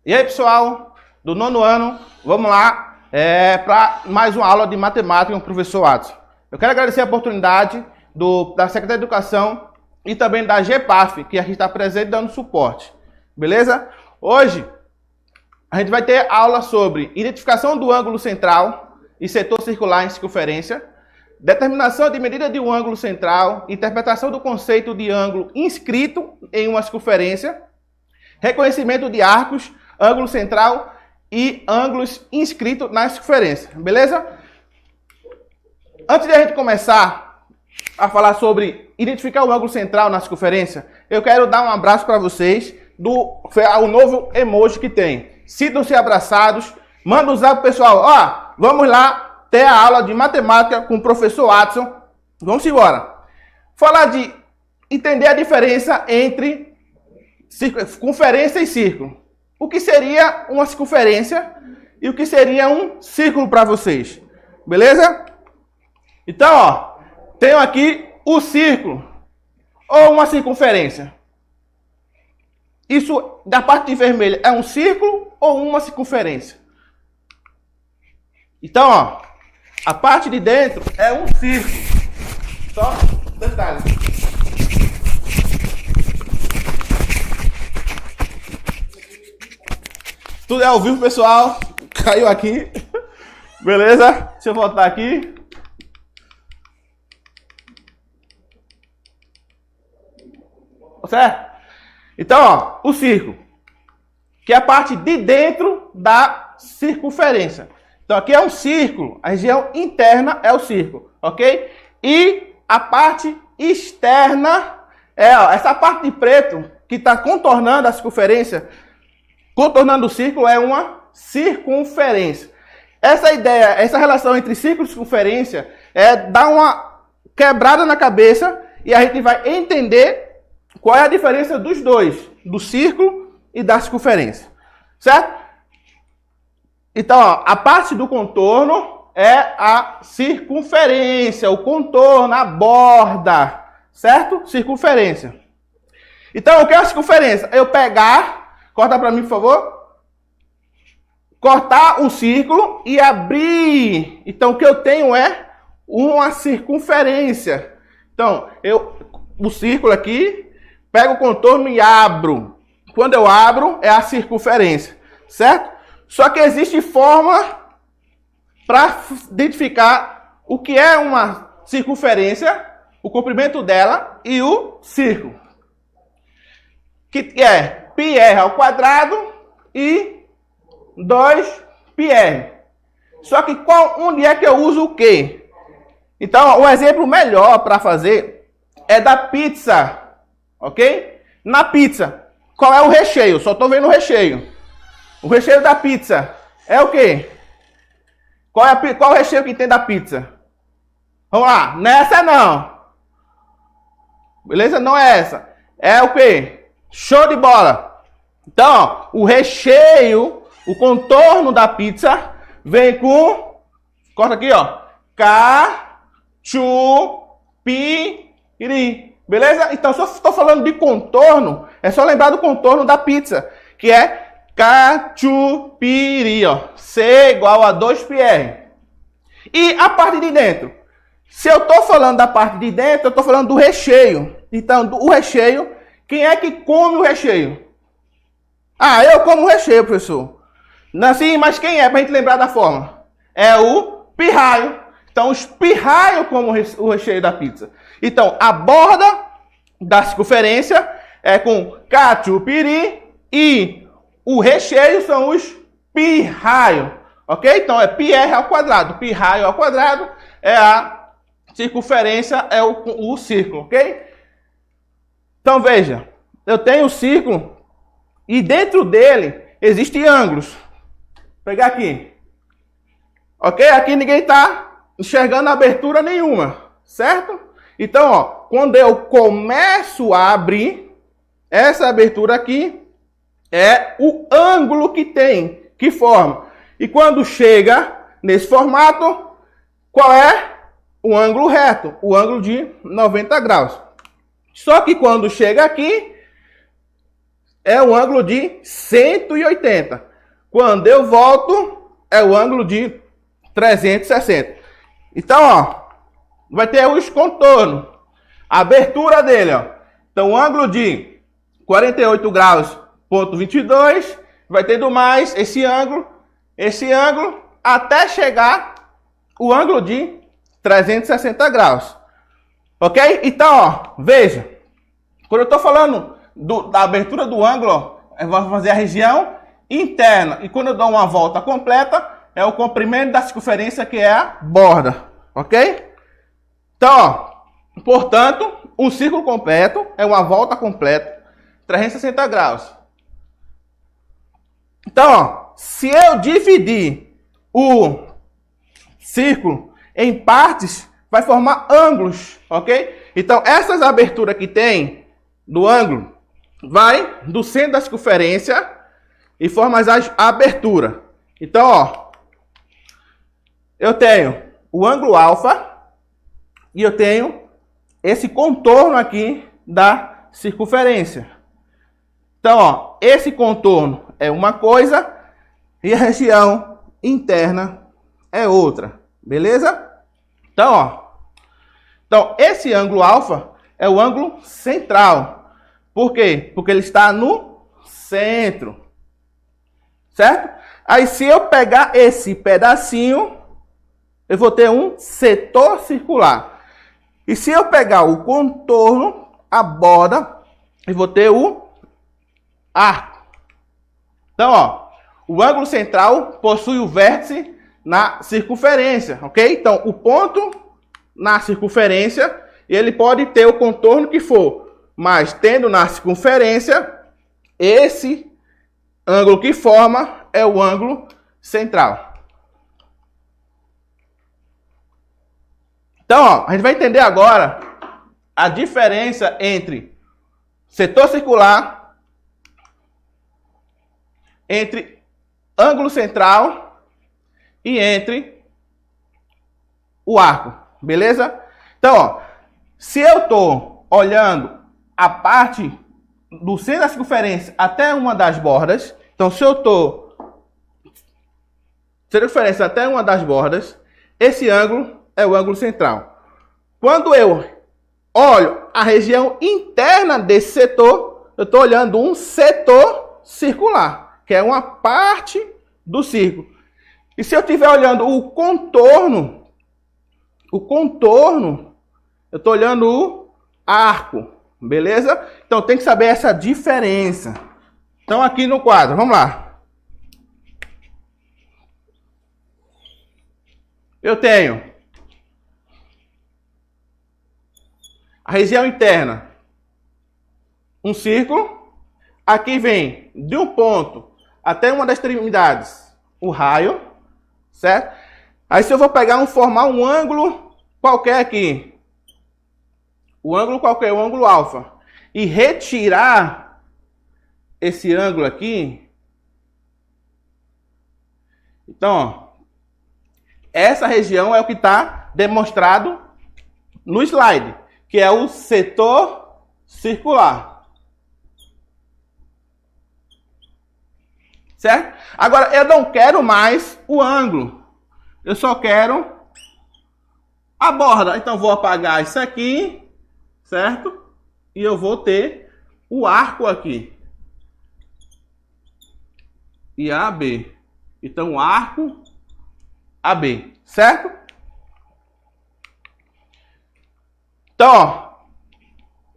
E aí, pessoal, do nono ano, vamos lá para mais uma aula de matemática com o professor Watson. Eu quero agradecer a oportunidade da Secretaria de Educação e também da GEPAF, que a gente está presente dando suporte. Beleza? Hoje, a gente vai ter aula sobre identificação do ângulo central e setor circular em circunferência, determinação de medida de um ângulo central, interpretação do conceito de ângulo inscrito em uma circunferência, reconhecimento de arcos, ângulo central e ângulos inscritos na circunferência, beleza? Antes de a gente começar a falar sobre identificar o ângulo central na circunferência, eu quero dar um abraço para vocês o novo emoji que tem. Sintam-se abraçados, manda usar pro pessoal, ó, vamos lá ter a aula de matemática com o professor Watson. Vamos embora. Falar de entender a diferença entre circunferência e círculo. O que seria uma circunferência e o que seria um círculo para vocês. Beleza? Então, ó, tenho aqui o círculo ou uma circunferência. Isso da parte de vermelho é um círculo ou uma circunferência? Então, ó, a parte de dentro é um círculo. Só detalhe. Tudo é ao vivo, pessoal. Caiu aqui. Beleza? Deixa eu voltar aqui. Certo? Então, ó, o círculo, que é a parte de dentro da circunferência. Então, aqui é um círculo. A região interna é o círculo, ok? E a parte externa é, ó, essa parte de preto que está contornando a circunferência. Contornando o círculo é uma circunferência. Essa ideia, essa relação entre círculo e circunferência dar uma quebrada na cabeça e a gente vai entender qual é a diferença dos dois, do círculo e da circunferência. Certo? Então, ó, a parte do contorno é a circunferência, o contorno, a borda. Certo? Circunferência. Então, o que é a circunferência? Eu pegar... Corta para mim, por favor. Cortar um círculo e abrir. Então, o que eu tenho é uma circunferência. Então, o círculo aqui, pego o contorno e abro. Quando eu abro, é a circunferência. Certo? Só que existe forma para identificar o que é uma circunferência, o comprimento dela e o círculo. Que é πr ao quadrado e 2πr. Só que onde é que eu uso o quê? Então, o exemplo melhor para fazer é da pizza, ok? Na pizza, qual é o recheio? Só estou vendo o recheio. O recheio da pizza é o quê? Qual o recheio que tem da pizza? Vamos lá, nessa não. Beleza? Não é essa. É o quê? Show de bola! Então, ó, o recheio, o contorno da pizza vem com... Corta aqui, ó. Cachupiri. Beleza? Então, se eu estou falando de contorno, é só lembrar do contorno da pizza, que é cachupiri, ó. C igual a 2πr. E a parte de dentro? Se eu estou falando da parte de dentro, eu estou falando do recheio. Então, o recheio... Quem é que come o recheio? Ah, eu como o recheio, professor. Assim, mas quem é? Para a gente lembrar da forma. É o pirraio. Então, os pirraios comem o recheio da pizza. Então, a borda da circunferência é com cachupiri e o recheio são os pirraios. Ok? Então, é πr ao quadrado. Pirraio ao quadrado é a circunferência, é o círculo. Ok? Então, veja, eu tenho o círculo e dentro dele existem ângulos. Vou pegar aqui. Ok? Aqui ninguém está enxergando abertura nenhuma, certo? Então, ó, quando eu começo a abrir, essa abertura aqui é o ângulo que tem, que forma. E quando chega nesse formato, qual é? O ângulo reto, o ângulo de 90 graus. Só que quando chega aqui, é o ângulo de 180. Quando eu volto, é o ângulo de 360. Então, ó, vai ter os contornos. A abertura dele, ó. Então, o ângulo de 48 graus, ponto 22, vai ter do mais esse ângulo, até chegar o ângulo de 360 graus. Ok? Então, ó, veja. Quando eu estou falando da abertura do ângulo, ó, eu vou fazer a região interna. E quando eu dou uma volta completa, é o comprimento da circunferência, que é a borda. Ok? Então, ó, portanto, um círculo completo é uma volta completa, 360 graus. Então, ó, se eu dividir o círculo em partes, vai formar ângulos, ok? Então, essas aberturas que tem do ângulo, vai do centro da circunferência e forma as aberturas. Então, ó, eu tenho o ângulo alfa e eu tenho esse contorno aqui da circunferência. Então, ó, esse contorno é uma coisa e a região interna é outra, beleza? Então, esse ângulo alfa é o ângulo central. Por quê? Porque ele está no centro, certo? Aí, se eu pegar esse pedacinho, eu vou ter um setor circular. E se eu pegar o contorno, a borda, eu vou ter o arco. Então, ó, o ângulo central possui o vértice na circunferência, ok? Então, o ponto na circunferência, ele pode ter o contorno que for, mas tendo na circunferência, esse ângulo que forma é o ângulo central. Então, ó, a gente vai entender agora a diferença entre setor circular, entre ângulo central e entre o arco. Beleza? Então, ó, se eu estou olhando a parte do centro da circunferência até uma das bordas, então se eu estou circunferência até uma das bordas, esse ângulo é o ângulo central. Quando eu olho a região interna desse setor, eu estou olhando um setor circular, que é uma parte do círculo. E se eu estiver olhando o contorno, eu estou olhando o arco, beleza? Então tem que saber essa diferença. Então aqui no quadro, vamos lá. Eu tenho a região interna, um círculo. Aqui vem de um ponto até uma das extremidades o raio, certo? Aí se eu vou pegar formar um ângulo qualquer aqui, o ângulo qualquer, o ângulo alfa, e retirar esse ângulo aqui, então, ó, essa região é o que está demonstrado no slide, que é o setor circular. Certo? Agora, eu não quero mais o ângulo. Eu só quero a borda. Então, vou apagar isso aqui, certo? E eu vou ter o arco aqui. E AB. Então, o arco AB, certo? Então, ó,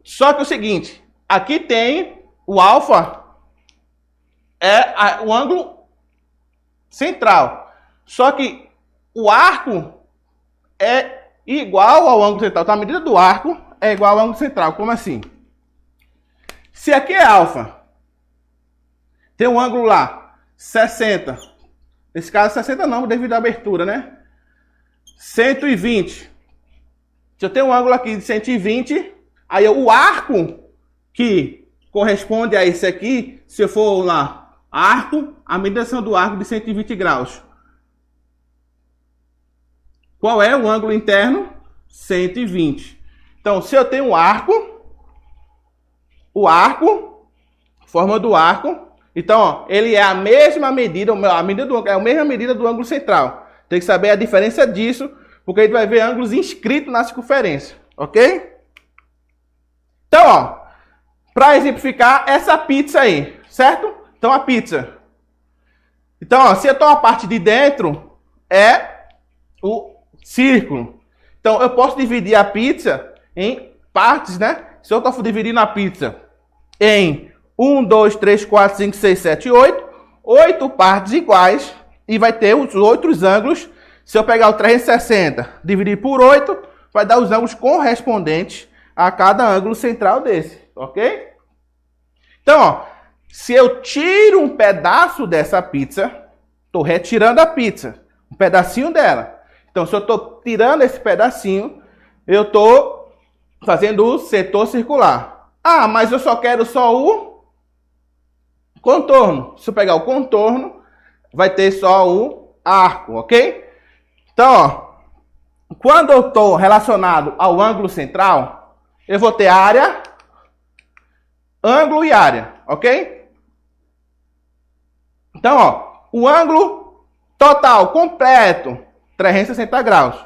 só que o seguinte, aqui tem o alfa, é o ângulo central. Só que o arco é igual ao ângulo central. Então, a medida do arco é igual ao ângulo central. Como assim? Se aqui é alfa, tem um ângulo lá, 60. Nesse caso, 60 não, devido à abertura, né? 120. Se eu tenho um ângulo aqui de 120, aí o arco que corresponde a esse aqui, se eu for lá, arco, a medição do arco de 120 graus. Qual é o ângulo interno? 120. Então, se eu tenho um arco, o arco forma do arco. Então, ó, ele é a mesma medida, a mesma medida do ângulo central. Tem que saber a diferença disso, porque a gente vai ver ângulos inscritos na circunferência, ok? Então, ó, para exemplificar essa pizza aí, certo? Então, a pizza. Então, ó, se eu estou a parte de dentro, é o círculo. Então, eu posso dividir a pizza em partes, né? Se eu estou dividindo a pizza em 1, 2, 3, 4, 5, 6, 7, 8, 8 partes iguais, e vai ter os outros ângulos. Se eu pegar o 360, dividir por 8, vai dar os ângulos correspondentes a cada ângulo central desse, ok? Então, ó, se eu tiro um pedaço dessa pizza, estou retirando a pizza, um pedacinho dela. Então, se eu estou tirando esse pedacinho, eu estou fazendo o setor circular. Ah, mas eu só quero só o contorno. Se eu pegar o contorno, vai ter só o arco, ok? Então, ó, quando eu estou relacionado ao ângulo central, eu vou ter área, ângulo e área, ok? Então, ó, o ângulo total, completo, 360 graus.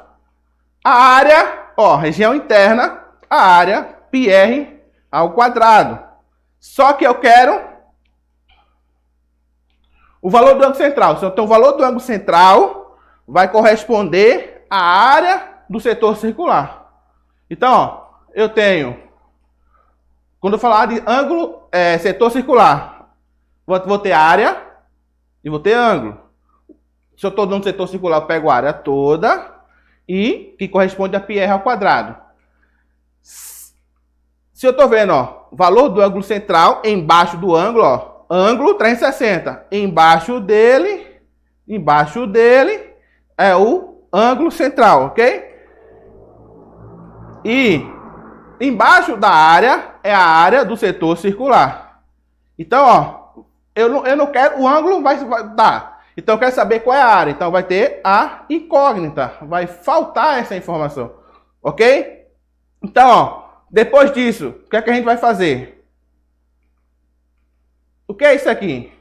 A área, ó, região interna, a área πr ao quadrado. Só que eu quero o valor do ângulo central. Então, o valor do ângulo central vai corresponder à área do setor circular. Então, ó, eu tenho, quando eu falar de ângulo, setor circular, vou ter área e vou ter ângulo. Se eu estou dando setor circular, eu pego a área toda e que corresponde a πr ao quadrado. Se eu estou vendo, ó, valor do ângulo central embaixo do ângulo, ó, ângulo 360, embaixo dele é o ângulo central, ok? E embaixo da área é a área do setor circular. Então, ó, eu não quero, o ângulo vai dar. Então, eu quero saber qual é a área. Então, vai ter a incógnita. Vai faltar essa informação, ok? Então, ó, depois disso, o que é que a gente vai fazer? O que é isso aqui?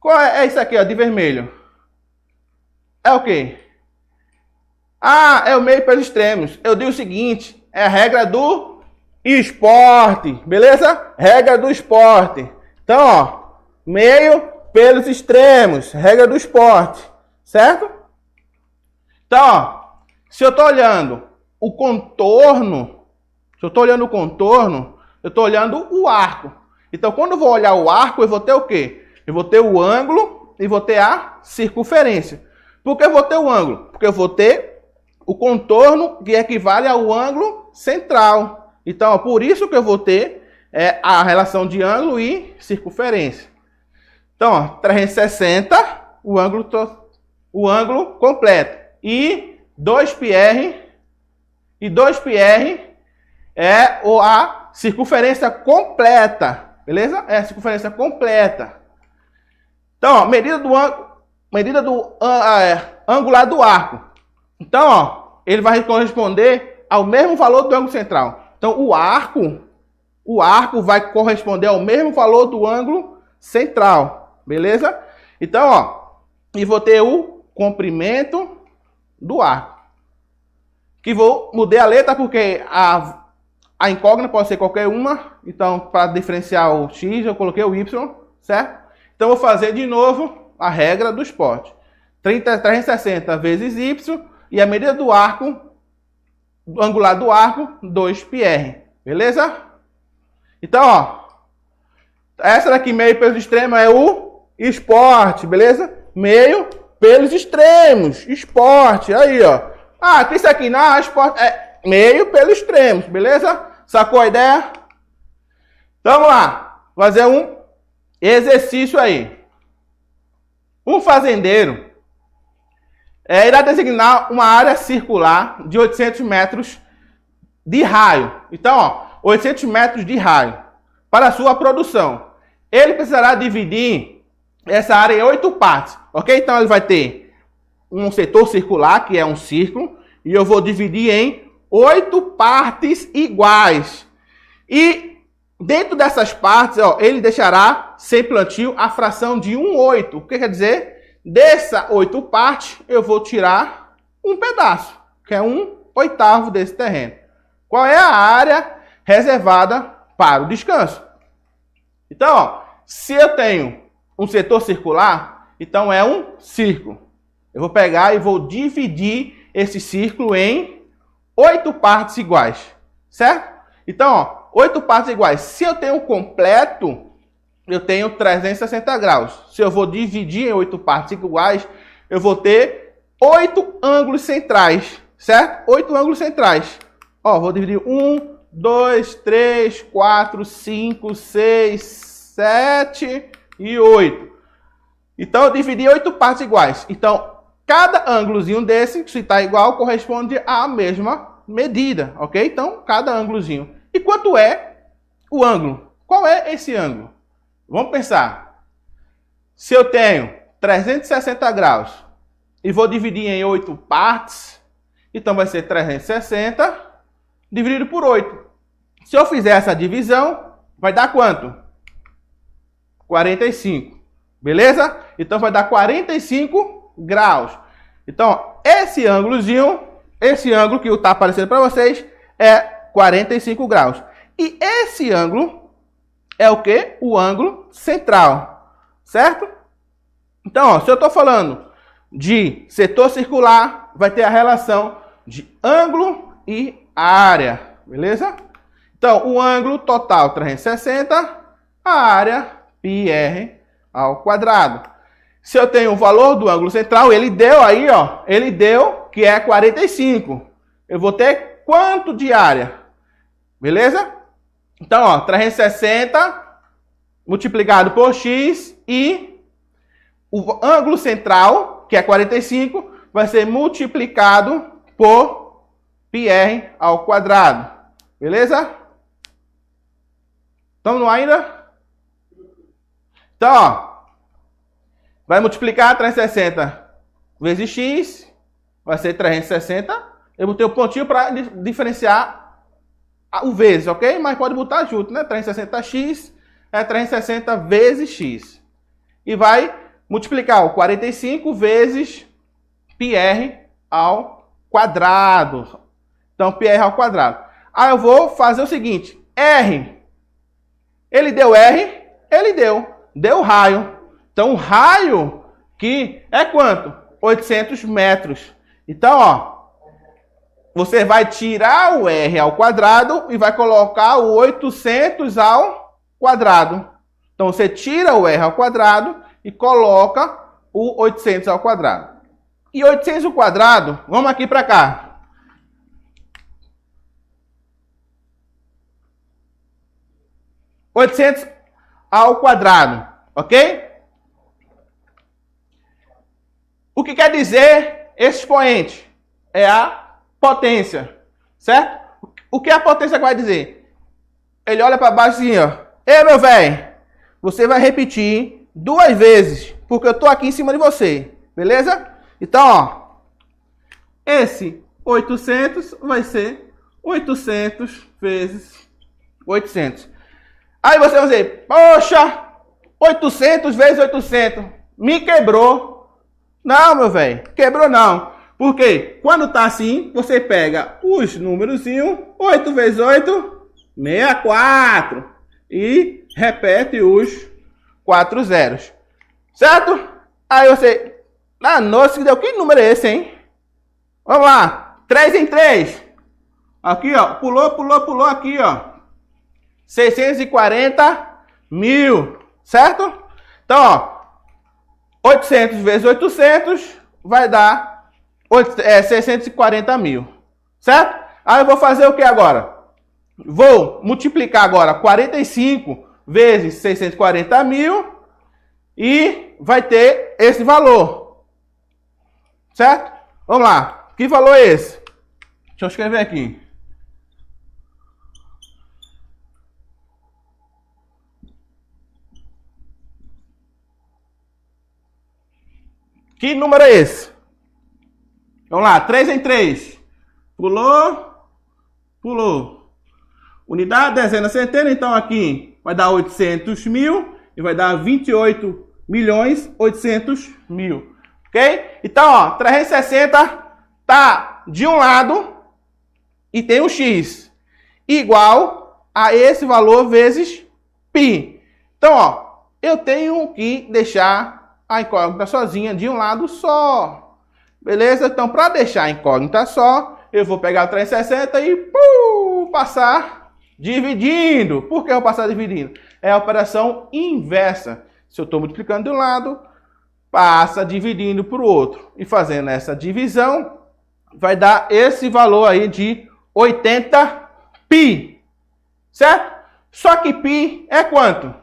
Qual é isso aqui, ó, de vermelho? É o quê? Ah, é o meio pelos extremos. Eu digo o seguinte, é a regra do esporte, beleza? Regra do esporte. Então, ó, meio pelos extremos, regra do esporte, certo? Então, ó, se eu estou olhando o contorno, eu estou olhando o arco. Então, quando eu vou olhar o arco, eu vou ter o quê? Eu vou ter o ângulo e vou ter a circunferência. Por que eu vou ter o ângulo? Porque eu vou ter o contorno que equivale ao ângulo central. Então, ó, por isso que eu vou ter a relação de ângulo e circunferência. Então, ó, 360, o ângulo completo. E 2πr é a circunferência completa. Beleza? É a circunferência completa. Então, ó, medida do angular do arco. Então, ó, ele vai corresponder ao mesmo valor do ângulo central. Então, o arco vai corresponder ao mesmo valor do ângulo central. Beleza? Então, ó, e vou ter o comprimento do arco. Que mudei a letra porque a incógnita pode ser qualquer uma. Então, para diferenciar o x, eu coloquei o y, certo? Então, vou fazer de novo a regra do esporte. 360 vezes y e a medida do arco, do angular do arco, 2πr. Beleza? Então, ó, essa daqui, meio pelos extremos, é o esporte, beleza? Meio pelos extremos, esporte, aí, ó. Ah, que isso aqui não, esporte é meio pelos extremos, beleza? Sacou a ideia? Então, vamos lá, fazer um exercício aí. Um fazendeiro irá designar uma área circular de 800 metros de raio. Então, ó, 800 metros de raio para a sua produção. Ele precisará dividir essa área em 8 partes, ok? Então, ele vai ter um setor circular, que é um círculo, e eu vou dividir em 8 partes iguais. E dentro dessas partes, ó, ele deixará sem plantio a fração de 1/8. O que quer dizer? Dessa 8 partes, eu vou tirar um pedaço, que é 1/8 desse terreno. Qual é a área reservada para o descanso? Então, ó, se eu tenho um setor circular, então é um círculo. Eu vou pegar e vou dividir esse círculo em 8 partes iguais, certo? Então, ó, 8 partes iguais. Se eu tenho um completo, eu tenho 360 graus. Se eu vou dividir em 8 partes iguais, eu vou ter 8 ângulos centrais, certo? 8 ângulos centrais. Ó, vou dividir 1, 2, 3, 4, 5, 6, 7 e 8. Então, eu dividi em 8 partes iguais. Então, cada ângulozinho desse, se está igual, corresponde à mesma medida, ok? Então, cada ângulozinho. E quanto é o ângulo? Qual é esse ângulo? Vamos pensar. Se eu tenho 360 graus e vou dividir em 8 partes, então vai ser 360 dividido por 8. Se eu fizer essa divisão, vai dar quanto? 45. Beleza? Então vai dar 45 graus. Então, esse ângulozinho, esse ângulo que está aparecendo para vocês é 45 graus. E esse ângulo é o quê? O ângulo central, certo? Então, ó, se eu estou falando de setor circular, vai ter a relação de ângulo e área, beleza? Então, o ângulo total 360, a área πr ao quadrado. Se eu tenho o valor do ângulo central, ele deu aí, ó, ele deu que é 45. Eu vou ter quanto de área? Beleza? Então, ó, 360 multiplicado por x e o ângulo central, que é 45, vai ser multiplicado por πr ao quadrado. Beleza? Estamos no ainda? Então, ó, vai multiplicar 360 vezes x, vai ser 360. Eu botei o pontinho para diferenciar o vezes, ok? Mas pode botar junto, né? 360x é 360 vezes x. E vai multiplicar o 45 vezes πr ao quadrado. Então, πr ao quadrado. Aí eu vou fazer o seguinte. R. Ele deu R? Ele deu. Deu raio. Então, o raio que é quanto? 800 metros. Então, ó, você vai tirar o R ao quadrado e vai colocar o 800 ao quadrado. Então, você tira o R ao quadrado e coloca o 800 ao quadrado. E 800 ao quadrado, vamos aqui para cá. (800 ao quadrado, ok? O que quer dizer esse expoente? É a potência, certo? O que a potência vai dizer? Ele olha para baixo assim, ó. Ei, meu velho, você vai repetir 2 vezes, porque eu estou aqui em cima de você, beleza? Então, ó, esse 800 vai ser 800 vezes 800. Aí você vai dizer, poxa, 800 vezes 800, me quebrou. Não, meu velho, quebrou não. Porque quando tá assim, você pega os númerozinhos, 8 vezes 8, 64. E repete os 4 zeros. Certo? Aí você, nossa, que número é esse, hein? Vamos lá, 3 em 3. Aqui, ó, pulou aqui, ó. 640 mil, certo? Então, ó, 800 vezes 800 vai dar 640 mil, certo? Aí eu vou fazer o que agora? Vou multiplicar agora 45 vezes 640 mil e vai ter esse valor, certo? Vamos lá, que valor é esse? Deixa eu escrever aqui. Que número é esse? Vamos lá, 3 em 3. Pulou. unidade, dezena, centena. Então aqui vai dar 800 mil e vai dar 28.800.000. Ok? Então, ó, 360 tá de um lado e tem um x igual a esse valor vezes π. Então, ó, eu tenho que deixar a incógnita sozinha de um lado só. Beleza? Então, para deixar a incógnita só, eu vou pegar o 360 e passar dividindo. Por que eu vou passar dividindo? É a operação inversa. Se eu estou multiplicando de um lado, passa dividindo para o outro. E fazendo essa divisão, vai dar esse valor aí de 80π. Certo? Só que π é quanto?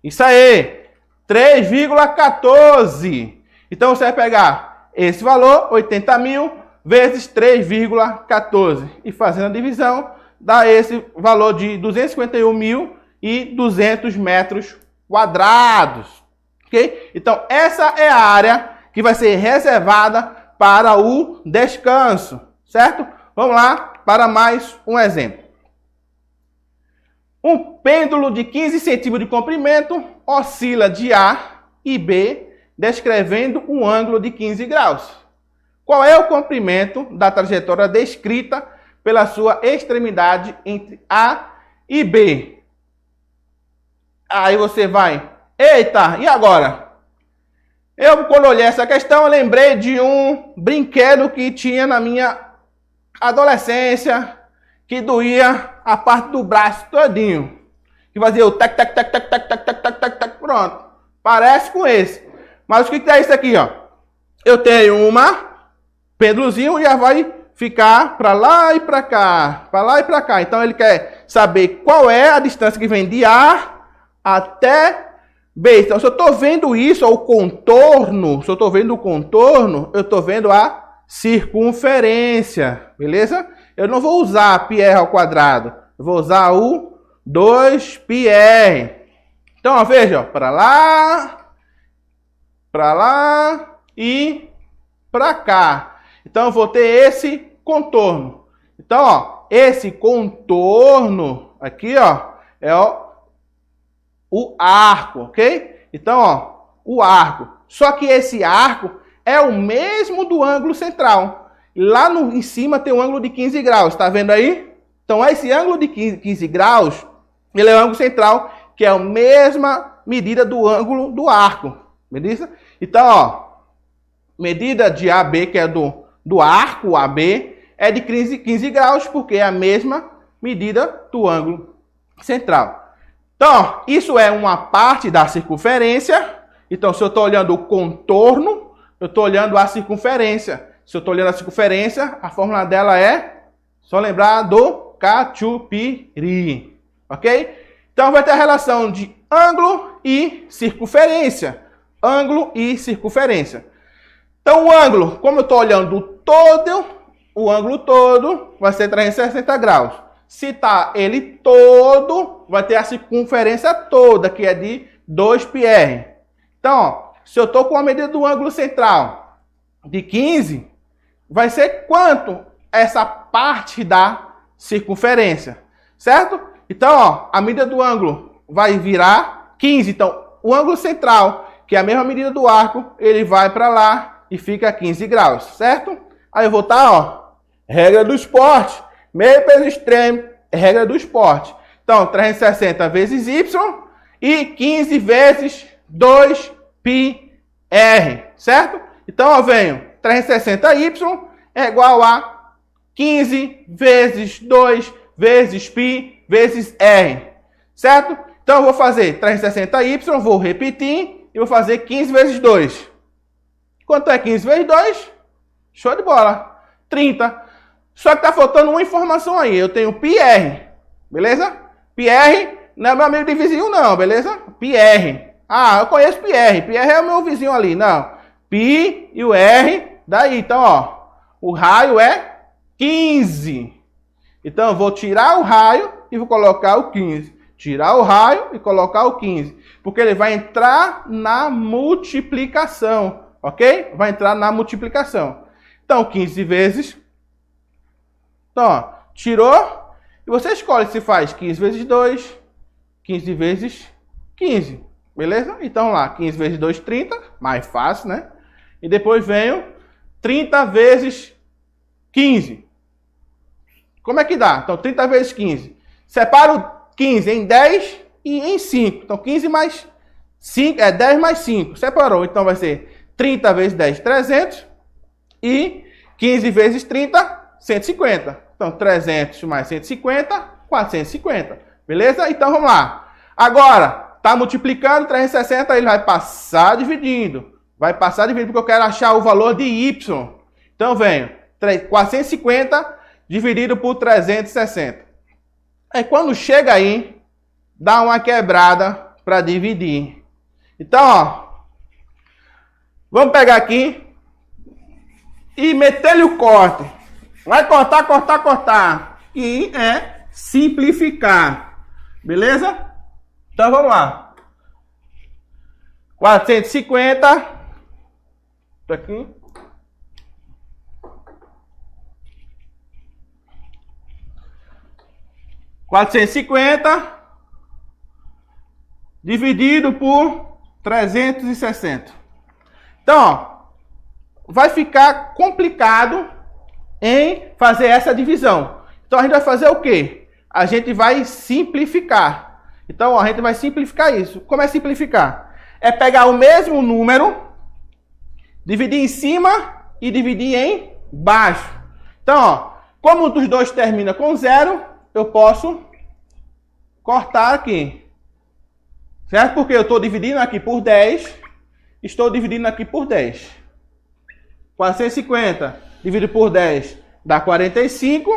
Isso aí, 3,14. Então você vai pegar esse valor, 80.000, vezes 3,14. E fazendo a divisão, dá esse valor de 251.200 metros quadrados. Ok? Então essa é a área que vai ser reservada para o descanso. Certo? Vamos lá para mais um exemplo. Um pêndulo de 15 centímetros de comprimento oscila de A e B, descrevendo um ângulo de 15 graus. Qual é o comprimento da trajetória descrita pela sua extremidade entre A e B? Aí você vai, eita, e agora? Eu, quando olhei essa questão, eu lembrei de um brinquedo que tinha na minha adolescência, que doía a parte do braço todinho. Que fazia o tac, tac, tac, tac, tac, tac, tac, tac, tac, tac, pronto. Parece com esse. Mas o que é isso aqui, ó? Eu tenho uma pêndulozinho e já vai ficar para lá e para cá. Para lá e para cá. Então ele quer saber qual é a distância que vem de A até B. Então se eu estou vendo isso, ó, o contorno, se eu estou vendo o contorno, eu estou vendo a circunferência. Beleza? Eu não vou usar πr ao quadrado. Eu vou usar o 2πr. Então, ó, veja, para lá e para cá. Então, eu vou ter esse contorno. Então, ó, esse contorno aqui, ó, é o arco, ok? Então, ó, o arco. Só que esse arco é o mesmo do ângulo central. Lá em cima tem um ângulo de 15 graus, tá vendo aí? Então, esse ângulo de 15 graus, ele é o ângulo central, que é a mesma medida do ângulo do arco. Beleza? Então, ó, medida de AB, que é do arco AB, é de 15 graus, porque é a mesma medida do ângulo central. Então, ó, isso é uma parte da circunferência. Então, se eu estou olhando o contorno, eu estou olhando a circunferência. Se eu estou olhando a circunferência, a fórmula dela é, só lembrar do cachupiri, ok? Então vai ter a relação de ângulo e circunferência. Ângulo e circunferência. Então o ângulo, como eu estou olhando todo, o ângulo todo vai ser 360 graus. Se está ele todo, vai ter a circunferência toda, que é de 2πr. Então, ó, se eu estou com a medida do ângulo central de 15, vai ser quanto essa parte da circunferência, certo? Então, ó, a medida do ângulo vai virar 15. Então, o ângulo central, que é a mesma medida do arco, ele vai para lá e fica 15 graus, certo? Aí eu vou estar, ó, regra do esporte, meio peso extremo, regra do esporte. Então, 360 vezes y e 15 vezes 2πr, certo? Então, eu venho 360y é igual a 15 vezes 2 vezes π vezes r, certo? Então, eu vou fazer 360y, vou repetir e vou fazer 15 vezes 2. Quanto é 15 vezes 2? Show de bola. 30. Só que está faltando uma informação aí. Eu tenho πr, beleza? πr não é meu amigo de vizinho não, beleza? πr. Ah, eu conheço πr. πr é o meu vizinho ali. Não. π e o r, daí. Então, ó, o raio é 15. Então, eu vou tirar o raio e vou colocar o 15. Tirar o raio e colocar o 15. Porque ele vai entrar na multiplicação. Ok? Vai entrar na multiplicação. Então, 15 vezes. Então, ó, tirou. E você escolhe se faz 15 vezes 2, 15 vezes 15. Beleza? Então lá, 15 vezes 2, 30. Mais fácil, né? E depois venho 30 vezes 15. Como é que dá? Então, 30 vezes 15. Separo 15 em 10 e em 5. Então, 15 mais 5 é 10 mais 5. Separou. Então, vai ser 30 vezes 10, 300. E 15 vezes 30, 150. Então, 300 mais 150, 450. Beleza? Então, vamos lá. Agora, está multiplicando 360, ele vai passar dividindo. Vai passar dividindo porque eu quero achar o valor de y. Então, venho 450 dividido por 360. Aí, quando chega aí, dá uma quebrada para dividir. Então, ó, vamos pegar aqui e meter-lhe o corte. Vai cortar, cortar, cortar. E é simplificar. Beleza? Então, vamos lá. 450. Isso aqui. 450 dividido por 360. Então, ó, vai ficar complicado em fazer essa divisão. Então, a gente vai fazer o quê? A gente vai simplificar. Então, ó, a gente vai simplificar isso. Como é simplificar? É pegar o mesmo número, dividir em cima e dividir em baixo. Então, ó, como um dos dois termina com 0, eu posso cortar aqui. Certo? Porque eu estou dividindo aqui por 10. Estou dividindo aqui por 10. 450 dividido por 10 dá 45.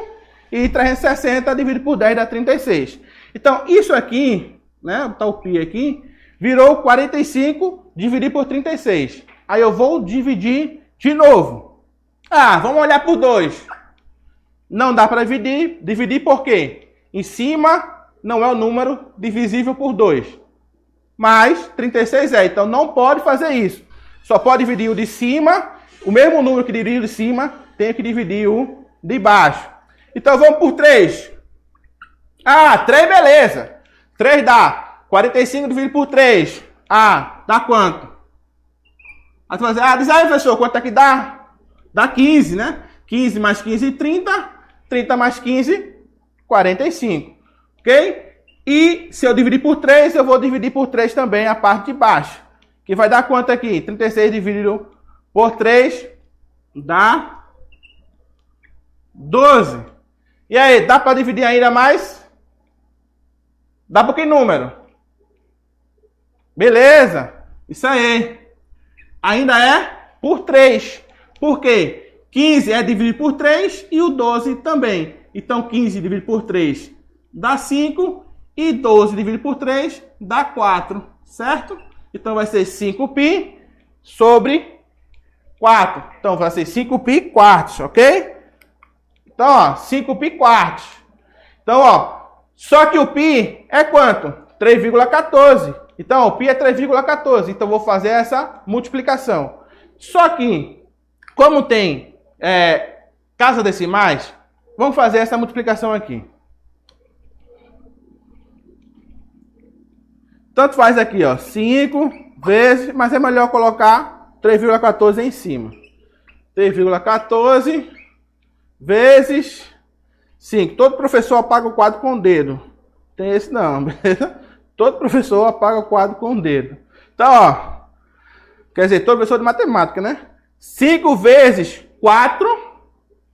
E 360 dividido por 10 dá 36. Então, isso aqui, né? Botar o pi aqui, virou 45 dividido por 36. Aí eu vou dividir de novo. Ah, vamos olhar por 2. Não dá para dividir. Dividir por quê? Em cima não é o número divisível por 2. Mas 36 é. Então não pode fazer isso. Só pode dividir o de cima. O mesmo número que divide o de cima, tem que dividir o de baixo. Então vamos por 3. Ah, 3 beleza. 3 dá 45 dividido por 3. Ah, dá quanto? Aí tu vai dizer, diz aí, professor, quanto é que dá? Dá 15, né? 15 mais 15, 30. 30 mais 15, 45. Ok? E se eu dividir por 3, eu vou dividir por 3 também a parte de baixo. Que vai dar quanto aqui? 36 dividido por 3 dá 12. E aí, dá para dividir ainda mais? Dá por que número? Beleza. Isso aí. Ainda é por 3. Por quê? 15 é dividido por 3 e o 12 também. Então, 15 dividido por 3 dá 5 e 12 dividido por 3 dá 4, certo? Então, vai ser 5π sobre 4. Então, vai ser 5π quartos, ok? Então, ó, 5π quartos. Então, ó, só que o π é quanto? 3,14. Então, o π é 3,14. Então, vou fazer essa multiplicação. Só que, como tem casa decimais, vamos fazer essa multiplicação aqui. Tanto faz aqui, ó, 5 vezes, mas é melhor colocar 3,14 em cima. 3,14 vezes 5. Todo professor apaga o quadro com o dedo. Tem esse não, beleza? Todo professor apaga o quadro com o dedo. Então, ó, quer dizer, todo professor de matemática, né? 5 vezes 4,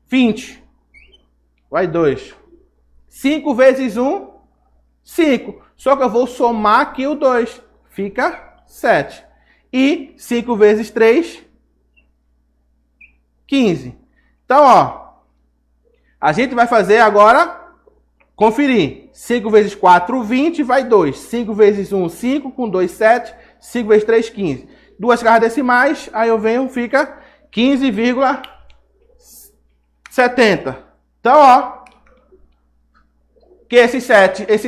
20. Vai 2. 5 vezes 1, 5. Só que eu vou somar aqui o 2. Fica 7. E 5 vezes 3, 15. Então, ó, a gente vai fazer agora, conferir. 5 vezes 4, 20, vai 2. 5 vezes 1, 5, com 2, 7. 5 vezes 3, 15. Duas casas decimais, aí eu venho, fica 15,70. Então, ó, que esse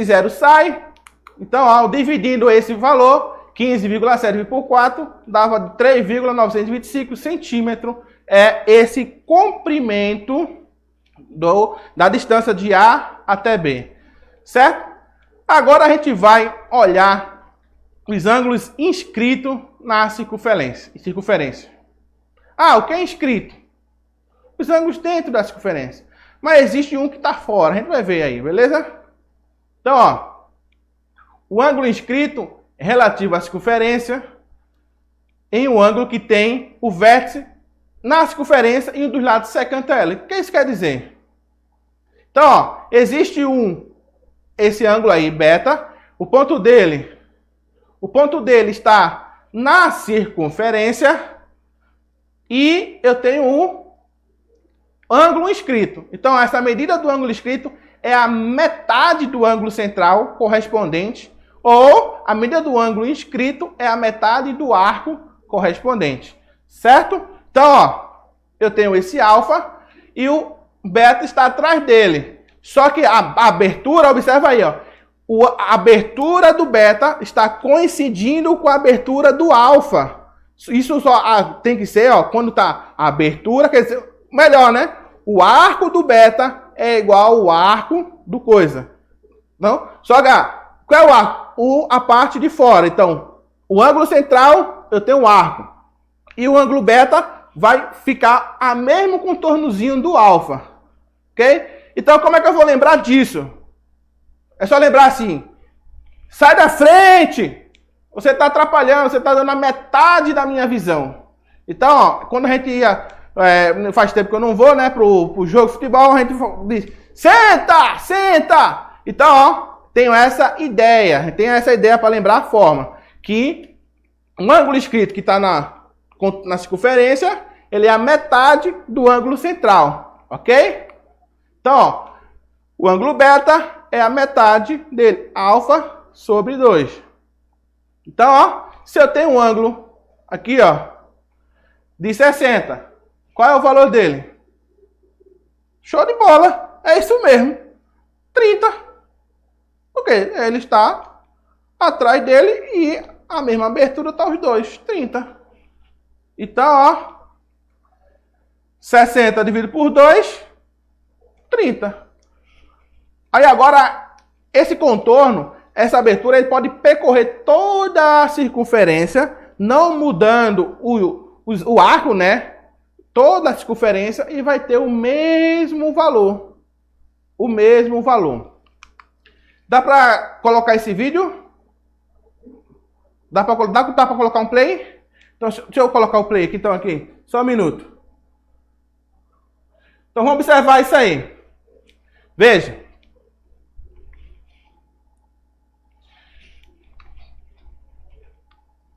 0 sai. Então, ó, dividindo esse valor, 15,7 por 4, dava 3,925 centímetros. É esse comprimento da distância de A até B, certo? Agora a gente vai olhar os ângulos inscritos na circunferência. Ah, o que é inscrito? Os ângulos dentro da circunferência. Mas existe um que está fora, a gente vai ver aí, beleza? Então, ó, o ângulo inscrito é relativo à circunferência em um ângulo que tem o vértice na circunferência e um dos lados secante a ela. O que isso quer dizer? Então, ó, existe esse ângulo aí, beta, o ponto dele está na circunferência e eu tenho um ângulo inscrito. Então, essa medida do ângulo inscrito é a metade do ângulo central correspondente, ou a medida do ângulo inscrito é a metade do arco correspondente, certo? Então, ó, eu tenho esse alfa e o beta está atrás dele. Só que a abertura, observa aí, ó, a abertura do beta está coincidindo com a abertura do alfa. Isso só tem que ser, ó, quando tá a abertura, quer dizer, melhor, né? O arco do beta é igual ao arco do coisa. Não? Só que, qual é o arco? A parte de fora. Então, o ângulo central, eu tenho um arco. E o ângulo beta vai ficar a mesmo contornozinho do alfa. Ok? Então, como é que eu vou lembrar disso? É só lembrar assim. Sai da frente! Você está atrapalhando, você está dando a metade da minha visão. Então, ó, quando a gente ia... faz tempo que eu não vou, né, pro jogo de futebol, a gente diz, senta, senta! Então, ó, tenho essa ideia para lembrar a forma, que um ângulo inscrito que está na circunferência, ele é a metade do ângulo central, ok? Então, ó, o ângulo beta é a metade dele, alfa sobre 2. Então, ó, se eu tenho um ângulo aqui, ó, de 60, qual é o valor dele? Show de bola, é isso mesmo, 30. Porque ele está atrás dele e a mesma abertura está os dois, 30. Então, ó, 60 dividido por 2, 30. Aí agora, esse contorno, essa abertura, ele pode percorrer toda a circunferência, não mudando o arco, né? Toda a circunferência e vai ter o mesmo valor. O mesmo valor. Dá para colocar esse vídeo? Dá para colocar um play? Então, deixa eu colocar o play aqui, então, aqui. Só um minuto. Então, vamos observar isso aí. Veja.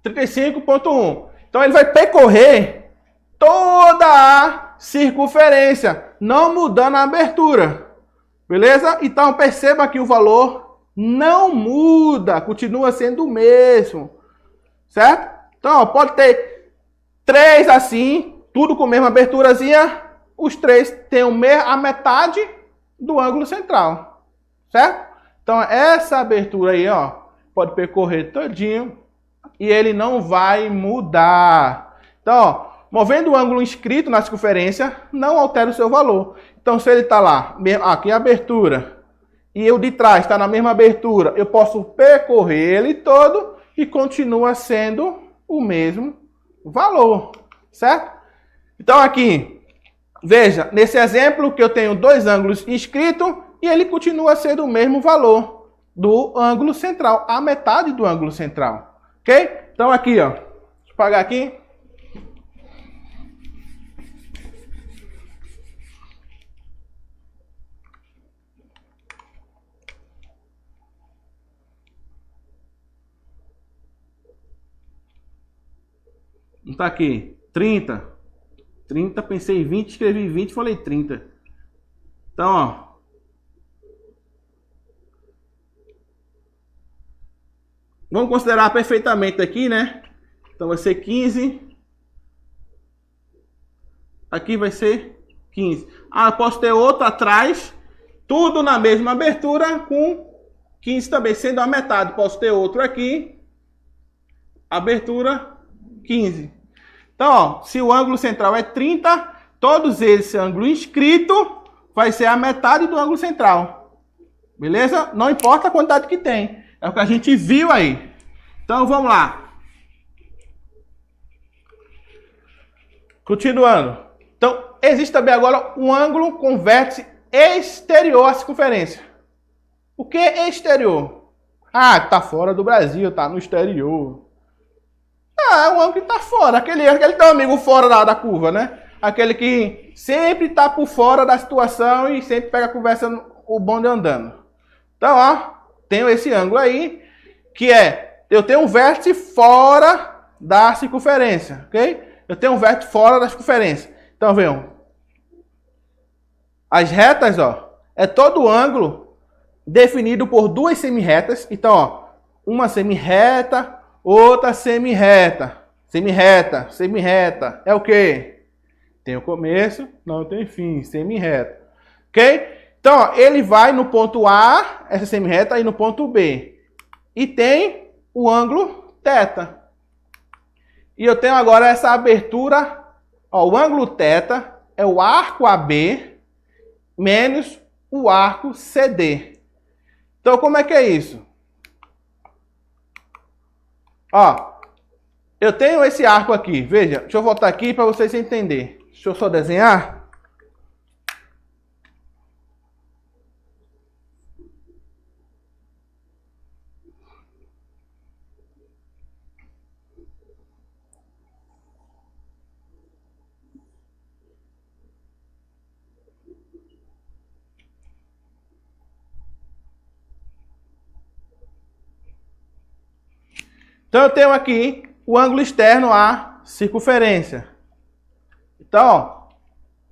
(35.1). Então, ele vai percorrer toda a circunferência, não mudando a abertura. Beleza? Então, perceba que o valor não muda, continua sendo o mesmo. Certo? Então, ó, pode ter 3 assim, tudo com a mesma aberturazinha. Os 3 têm a metade do ângulo central. Certo? Então, essa abertura aí, ó, pode percorrer todinho e ele não vai mudar. Então, ó, movendo o ângulo inscrito na circunferência, não altera o seu valor. Então, se ele está lá, aqui a abertura, e o de trás está na mesma abertura, eu posso percorrer ele todo e continua sendo o mesmo valor, certo? Então, aqui, veja, nesse exemplo que eu tenho 2 ângulos inscritos e ele continua sendo o mesmo valor do ângulo central, a metade do ângulo central, ok? Então, aqui, ó, deixa eu apagar aqui. Não tá aqui. 30. 30, pensei em 20, escrevi 20, falei 30. Então, ó. Vamos considerar perfeitamente aqui, né? Então vai ser 15. Aqui vai ser 15. Ah, eu posso ter outro atrás. Tudo na mesma abertura com 15 também, sendo a metade. Posso ter outro aqui. Abertura 15. Então, ó, se o ângulo central é 30, todos eles, esse ângulo inscrito, vai ser a metade do ângulo central. Beleza? Não importa a quantidade que tem. É o que a gente viu aí. Então, vamos lá. Continuando. Então, existe também agora um ângulo com vértice exterior à circunferência. O que é exterior? Ah, tá fora do Brasil, tá no exterior. Ah, é um ângulo que tá fora. Aquele teu amigo fora da curva, né? Aquele que sempre tá por fora da situação e sempre pega a conversa o bonde andando. Então, ó, tenho esse ângulo aí, que é, eu tenho um vértice fora da circunferência, ok? Eu tenho um vértice fora da circunferência. Então, vejam. As retas, ó, é todo ângulo definido por duas semirretas. Então, ó, uma semirreta, outra semirreta. Semirreta, semirreta. É o quê? Tem o começo, não tem fim. Semirreta. Ok? Então, ó, ele vai no ponto A, essa semirreta, e no ponto B. E tem o ângulo θ. E eu tenho agora essa abertura. Ó, o ângulo θ é o arco AB menos o arco CD. Então, como é que é isso? Ó, eu tenho esse arco aqui. Veja, deixa eu voltar aqui para vocês entenderem. Deixa eu só desenhar. Então, eu tenho aqui o ângulo externo à circunferência. Então, ó,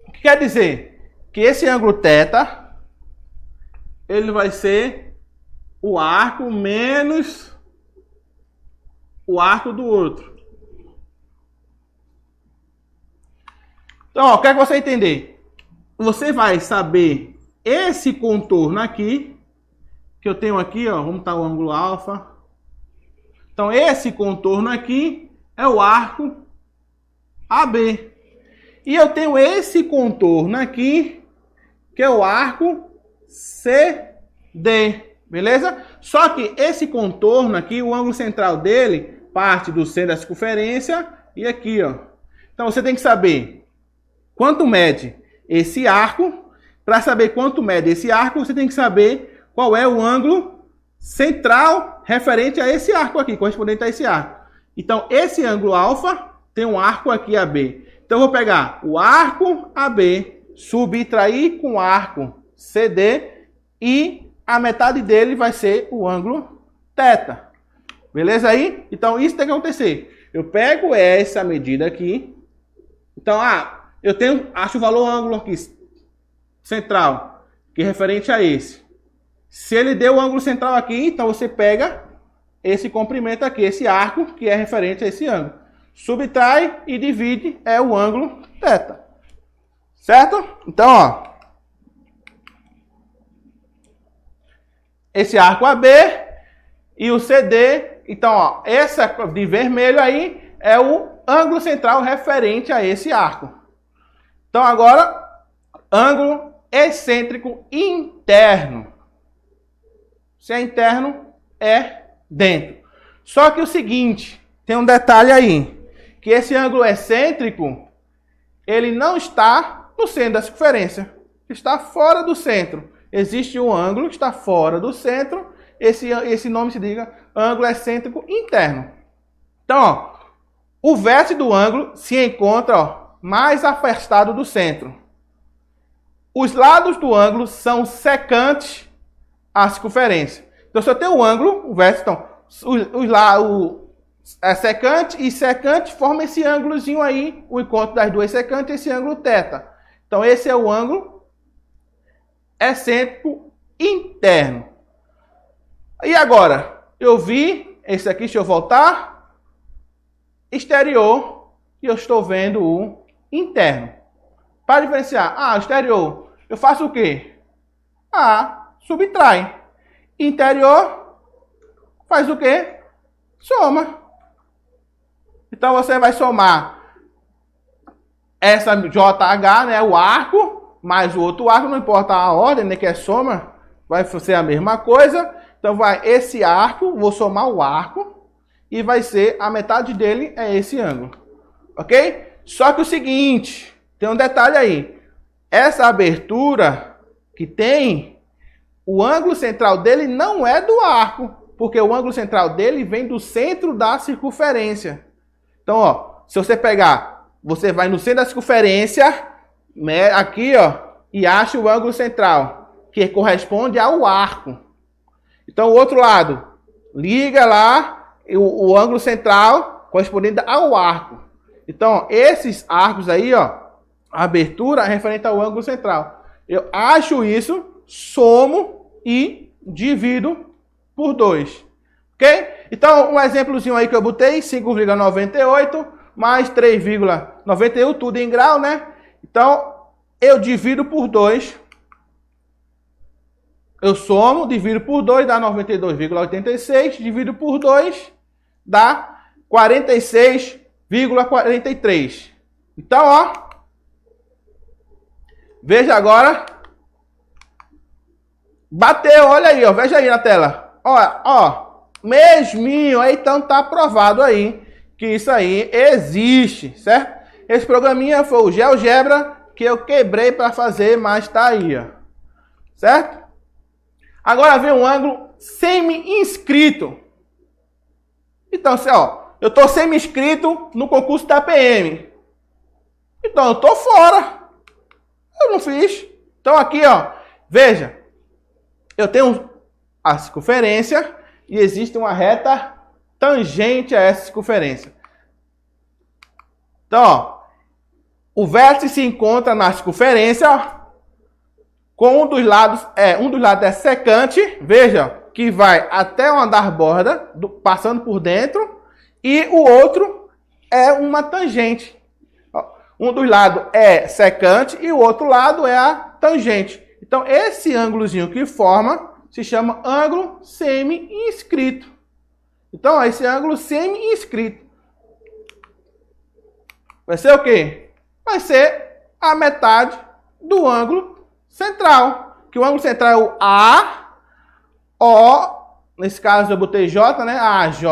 o que quer dizer? Que esse ângulo θ, ele vai ser o arco menos o arco do outro. Então, ó, quer que você entender? Você vai saber esse contorno aqui, que eu tenho aqui, ó, vamos botar o ângulo alfa. Então, esse contorno aqui é o arco AB. E eu tenho esse contorno aqui, que é o arco CD. Beleza? Só que esse contorno aqui, o ângulo central dele, parte do centro da circunferência e aqui, ó. Então, você tem que saber quanto mede esse arco. Para saber quanto mede esse arco, você tem que saber qual é o ângulo central referente a esse arco aqui, correspondente a esse arco. Então, esse ângulo alfa tem um arco aqui AB. Então, eu vou pegar o arco AB, subtrair com o arco CD e a metade dele vai ser o ângulo θ. Beleza aí? Então, isso tem que acontecer. Eu pego essa medida aqui. Então, eu acho o valor ângulo aqui central, que é referente a esse. Se ele deu o ângulo central aqui, então você pega esse comprimento aqui, esse arco, que é referente a esse ângulo. Subtrai e divide, é o ângulo θ. Certo? Então, ó. Esse arco AB e o CD. Então, ó, essa de vermelho aí é o ângulo central referente a esse arco. Então, agora, ângulo excêntrico interno. Se é interno, é dentro. Só que o seguinte, tem um detalhe aí, que esse ângulo excêntrico, ele não está no centro da circunferência, está fora do centro. Existe um ângulo que está fora do centro, esse nome se diga ângulo excêntrico interno. Então, ó, o vértice do ângulo se encontra, ó, mais afastado do centro. Os lados do ângulo são secantes à circunferência. Então, se eu tenho um ângulo, o vértice, então, secante e secante formam esse ângulozinho aí, o encontro das duas secantes, esse ângulo θ. Então, esse é o ângulo excêntrico interno. E agora, eu vi esse aqui, deixa eu voltar, exterior, e eu estou vendo o interno. Para diferenciar, exterior, eu faço o quê? Subtrai. Interior, faz o quê? Soma. Então, você vai somar essa JH, né, o arco, mais o outro arco, não importa a ordem, né, que é soma, vai ser a mesma coisa. Então vai esse arco, vou somar o arco, e vai ser a metade dele é esse ângulo. Ok? Só que o seguinte, tem um detalhe aí. Essa abertura que tem, o ângulo central dele não é do arco, porque o ângulo central dele vem do centro da circunferência. Então, ó, se você pegar, você vai no centro da circunferência, né, aqui, ó, e acha o ângulo central, que corresponde ao arco. Então, o outro lado, liga lá o ângulo central correspondente ao arco. Então, ó, esses arcos aí, ó, a abertura é referente ao ângulo central. Eu acho isso, somo e divido por 2. Ok? Então, um exemplozinho aí que eu botei, 5,98 mais 3,91, tudo em grau, né? Então, eu divido por 2. Eu somo, divido por 2, dá 92,86. Divido por 2, dá 46,43. Então, ó. Veja agora. Bateu, olha aí, ó. Veja aí na tela. Ó. Mesminho, aí então tá aprovado aí que isso aí existe, certo? Esse programinha foi o GeoGebra que eu quebrei para fazer, mas tá aí, ó. Certo? Agora vem um ângulo semi-inscrito. Então, ó, eu tô semi-inscrito no concurso da PM. Então, eu tô fora. Eu não fiz. Então, aqui, ó, veja. Eu tenho a circunferência e existe uma reta tangente a essa circunferência. Então, ó, o vértice se encontra na circunferência, ó, com um dos lados é secante, veja, que vai até uma das bordas, passando por dentro, e o outro é uma tangente. Um dos lados é secante e o outro lado é a tangente. Então, esse ângulozinho que forma se chama ângulo semi-inscrito. Então, ó, esse ângulo semi-inscrito vai ser o quê? Vai ser a metade do ângulo central, que o ângulo central é o AO, nesse caso eu botei J, né? AJO.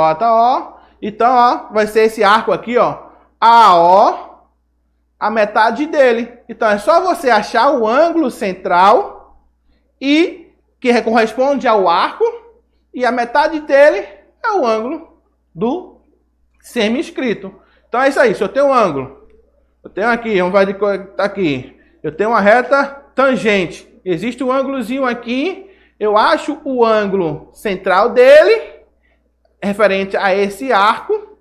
Então, ó, vai ser esse arco aqui, ó, AO, a metade dele. Então, é só você achar o ângulo central e que corresponde ao arco, e a metade dele é o ângulo do semi-inscrito. Então, é isso aí. Se eu tenho um ângulo, eu tenho aqui, vamos ver tá aqui. Eu tenho uma reta tangente. Existe um ângulozinho aqui. Eu acho o ângulo central dele, referente a esse arco.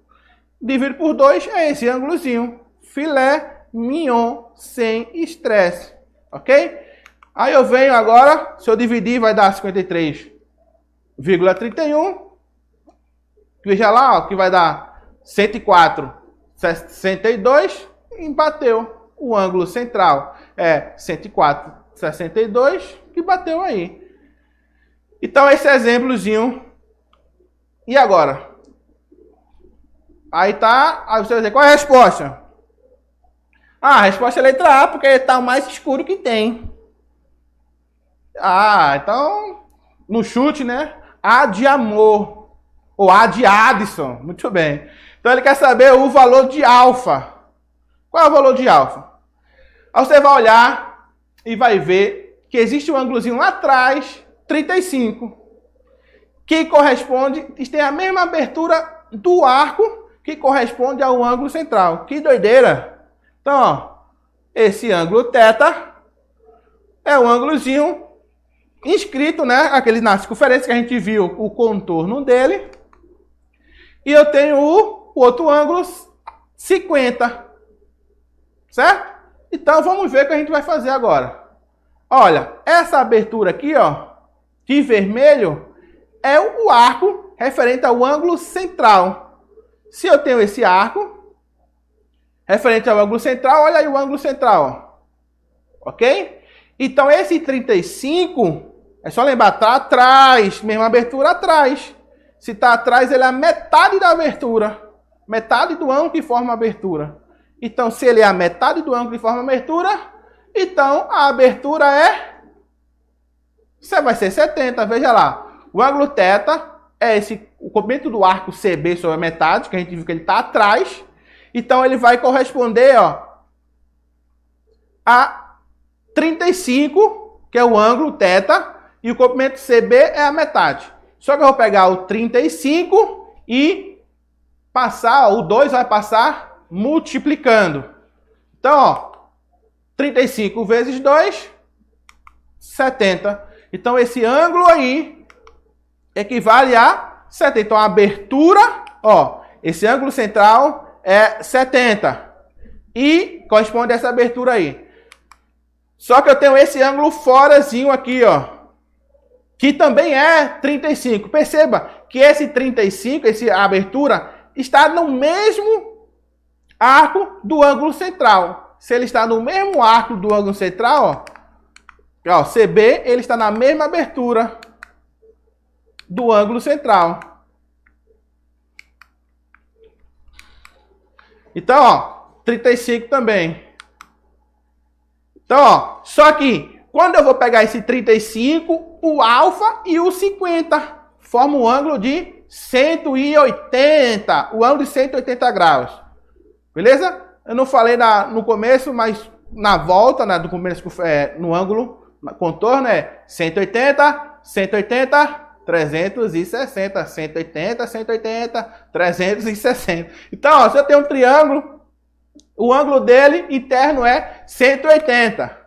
Divido por 2 é esse ângulozinho. Filé mignon sem estresse. Ok? Aí eu venho agora, se eu dividir vai dar 53,31. Veja lá, ó, que vai dar 104,62. E bateu. O ângulo central é 104,62, que bateu aí. Então, esse exemplozinho. E agora? Aí tá. Aí você vai dizer, qual é a resposta? Ah, a resposta é a letra A, porque está o mais escuro que tem. Ah, então, no chute, né? A de amor. Ou A de Addison. Muito bem. Então, ele quer saber o valor de alfa. Qual é o valor de alfa? Aí você vai olhar e vai ver que existe um ângulozinho lá atrás, 35, que corresponde, tem a mesma abertura do arco que corresponde ao ângulo central. Que doideira! Então, ó, esse ângulo θ é um ângulozinho inscrito, né? Aquele na circunferência que a gente viu o contorno dele. E eu tenho o outro ângulo 50. Certo? Então, vamos ver o que a gente vai fazer agora. Olha, essa abertura aqui, ó, de vermelho, é o arco referente ao ângulo central. Se eu tenho esse arco referente ao ângulo central, olha aí o ângulo central. Ó. Ok? Então, esse 35, é só lembrar, tá atrás, mesma abertura atrás. Se está atrás, ele é a metade da abertura. Metade do ângulo que forma a abertura. Então, se ele é a metade do ângulo que forma a abertura, Então, a abertura vai ser 70, veja lá. O ângulo θ é o comprimento do arco CB sobre a metade, que a gente viu que ele está atrás. Então, ele vai corresponder, ó, a 35, que é o ângulo θ, e o comprimento CB é a metade. Só que eu vou pegar o 35 e passar, o 2 vai passar multiplicando. Então, ó, 35 vezes 2, 70. Então, esse ângulo aí equivale a 70. Então, a abertura, ó, esse ângulo central é 70. E corresponde a essa abertura aí. Só que eu tenho esse ângulo forazinho aqui, ó, que também é 35. Perceba que esse 35, essa abertura, está no mesmo arco do ângulo central. Se ele está no mesmo arco do ângulo central, ó, CB, ele está na mesma abertura do ângulo central. Então, ó, 35 também. Então, ó, só que quando eu vou pegar esse 35, o alfa e o 50 formam um ângulo de 180, o ângulo de 180 graus. Beleza? Eu não falei no começo, mas na volta, né, do começo, no ângulo, contorno é 180, 180, 360, 180, 180, 360. Então, ó, se eu tenho um triângulo, o ângulo dele interno é 180.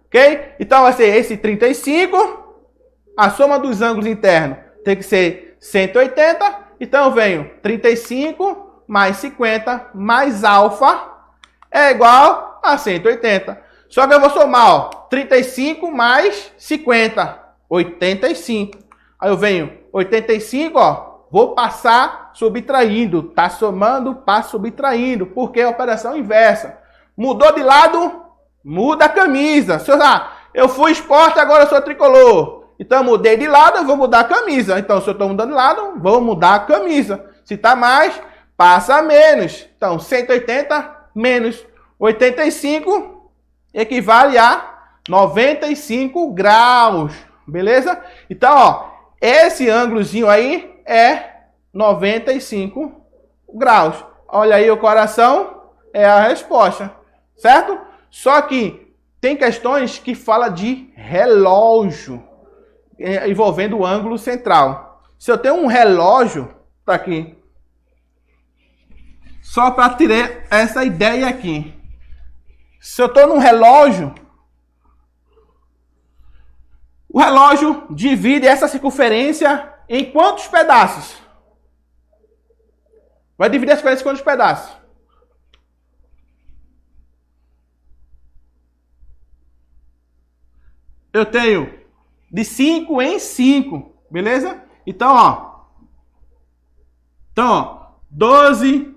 Ok? Então, vai ser esse 35, a soma dos ângulos internos tem que ser 180. Então, eu venho 35 mais 50 mais alfa é igual a 180. Só que eu vou somar, ó, 35 mais 50, 85. Aí eu venho 85, ó, vou passar subtraindo. Tá somando, passo subtraindo, porque é a operação inversa. Mudou de lado, muda a camisa. Se eu fui esporte, agora eu sou tricolor. Então eu mudei de lado, eu vou mudar a camisa. Então se eu estou mudando de lado, vou mudar a camisa. Se está mais, passa menos. Então 180 menos 85 equivale a 95 graus. Beleza? Então, ó, esse ângulozinho aí é 95 graus. Olha aí o coração, é a resposta. Certo? Só que tem questões que falam de relógio envolvendo o ângulo central. Se eu tenho um relógio, tá aqui, só para tirar essa ideia aqui. Se eu estou num relógio, o relógio divide essa circunferência em quantos pedaços? Vai dividir a circunferência em quantos pedaços? Eu tenho de 5 em 5, beleza? Então, ó. 12.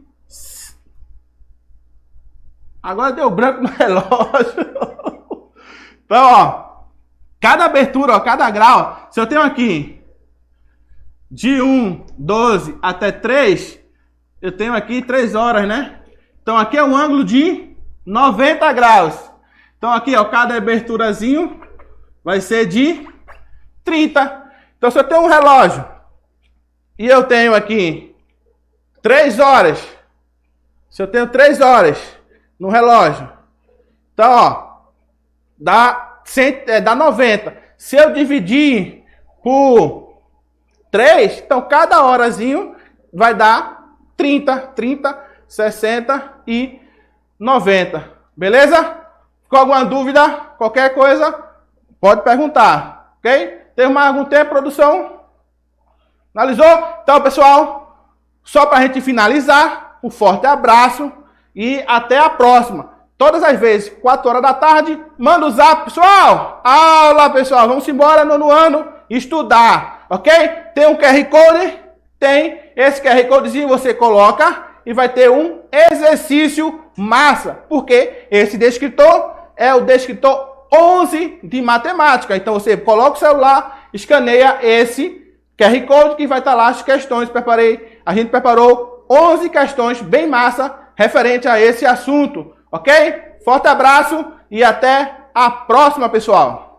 Agora deu branco no relógio. Então, ó. Cada abertura, ó, cada grau. Se eu tenho aqui de 1, 12 até 3, eu tenho aqui 3 horas, né? Então, aqui é um ângulo de 90 graus. Então, aqui, ó, cada aberturazinho vai ser de 30. Então, se eu tenho um relógio e eu tenho aqui 3 horas, se eu tenho 3 horas no relógio, então, ó, dá 90. Se eu dividir por 3, então cada horazinho vai dar 30, 60 e 90. Beleza? Ficou alguma dúvida? Qualquer coisa, pode perguntar. Ok? Tem mais algum tempo, produção? Finalizou? Então, pessoal, só para a gente finalizar, um forte abraço e até a próxima. Todas as vezes, 4 horas da tarde, manda o zap, pessoal. Aula, pessoal. Vamos embora no ano estudar, ok? Tem um QR Code? Tem. Esse QR Codezinho você coloca e vai ter um exercício massa. Porque esse descritor é o descritor 11 de matemática. Então você coloca o celular, escaneia esse QR Code que vai estar lá as questões. A gente preparou 11 questões bem massa referente a esse assunto. Ok? Forte abraço e até a próxima, pessoal!